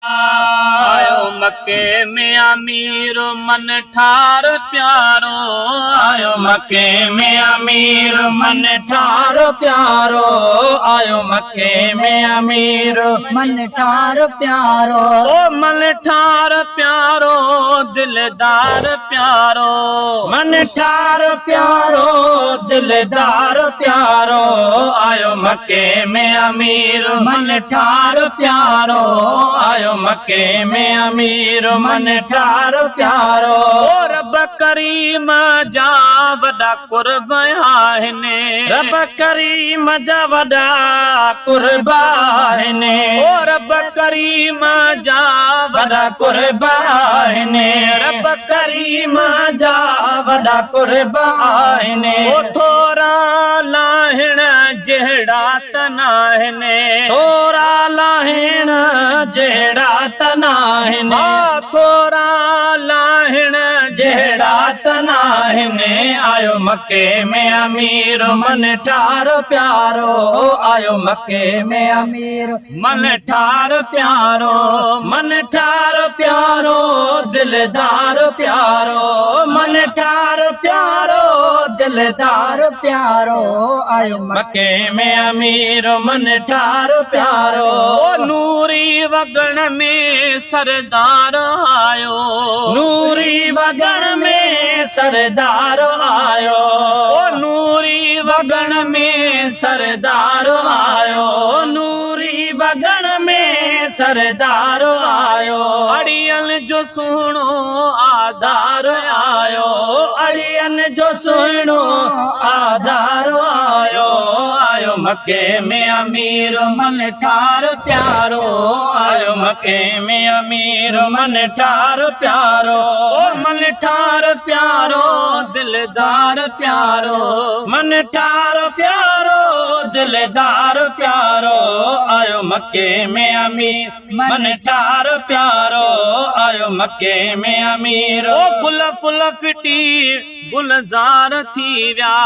आयो मक्के में अमीर मन ठार प्यारो। आयो मक्के में अमीर मन ठार प्यारो। आयो मक्के में अमीर मन ठार प्यारो। ओ मन ठार प्यारो दिलदार प्यारो। मन ठार प्यारो दिलदार प्यारो। आयो मक्के में अमीर मन ठार प्यारो। आयो मक्के में अमीर मन ठार प्यारो। रब करीम जा वॾा कुर्ब आहिनि। रब करीम जा वॾा कुर्ब आहिनि। रब करीम जा वॾा कुर्ब आहिनि। रब करीम जा वॾा कुर्ब आहिनि। थोरा लाहिण जहिड़ा त नाहिनि। थोरा लाहिण जहिड़ा त नाहिनि। थोरा लाहिण जहिड़ा त नाहिनि। आयो मक्के में अमीर मन ठार प्यारो। आयो मक्के में अमीर मन ठार प्यारो। मन ठार प्यारो दिलदार प्यारो। मन ठार प्यारो दिलदार प्यारो। आयो मक्के में अमीर मन ठार प्यारो। नूरी वगण में सरदार आयो। नूरी वगण में सरदार आयो। नूरी वगण में सरदार आयो। नूरी वगण में सरदार आयो। अड़ियल जो सुहिणो आधार आयो। अड़ियल जो सुहिणो आधार आयो। आयो मक्के में अमीर मन ठार प्यारो। आयो मक्के में अमीर मन ठार प्यारो। मन ठार प्यारो दिलदार प्यारो। मन ठार प्यारो दिलदार प्यारो। आयो मक्के में अमीर मन ठार प्यारो। आयो मक्के में अमीर गुल फुल फिटी गुलजार थी व्या।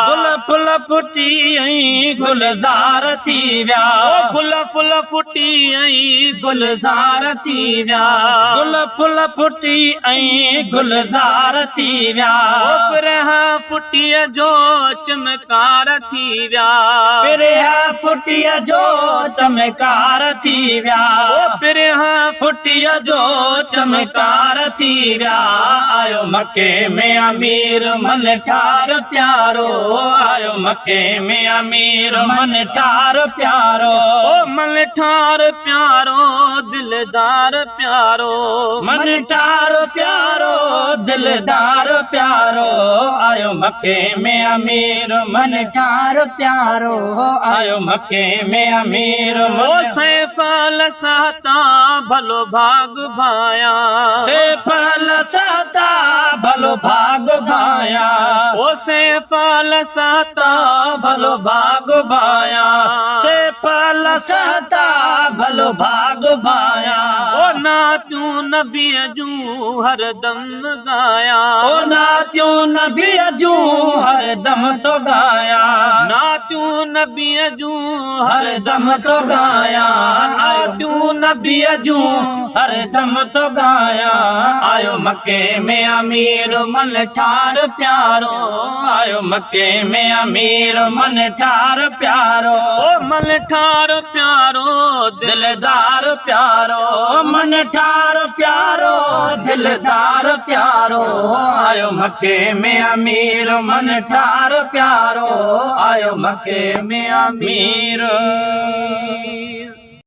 गुल फुल फुटी ऐं गुलजार थी व्या। गुल फुल फुटी ऐं गुलजार थी व्या। गुल फुल फुटी ऐं गुलजार थी व्या। पिरह फुटीअ जो चमकार थी व्या। पिरह फुटीअ जो चमकार थी व्या। पिरह फुटीअ जो चमकार थी व्या। आयो मक्के में अमीर मन ठार प्यारो। आयो मक्के में अमीर मन ठार प्यारो। मन ठार प्यारो दिलदार प्यारो। मन ठार प्यारो दिलदार प्यारो। आयो मक्के में अमीर मन ठार प्यारो। आयो मक्के में अमीर सैफल सहता भलो भाग भाया। सैफल सहता भलो भाग भाया। ओ सैफल सहता भलो भाग भाया। सैफल सहता भलो भाग भाया। ओ नातियूं नबीअ जूं हरदम गाया। ओ नातियूं नबीअ जूं हरदम तो गाया। नातियूं नबीअ जूं हरदम तो गाया। नातियूं नबीअ जूं हरदम तो गाया। आयो मक्के में अमीर मन ठार प्यारो। आयो मक्के में अमीर मन ठार प्यारो। मन ठार प्यारो दिलदार प्यारो। मन ठार प्यारो दिलदार प्यारो। आयो मक्के में अमीर मन ठार प्यारो। आयो मक्के में अमीर।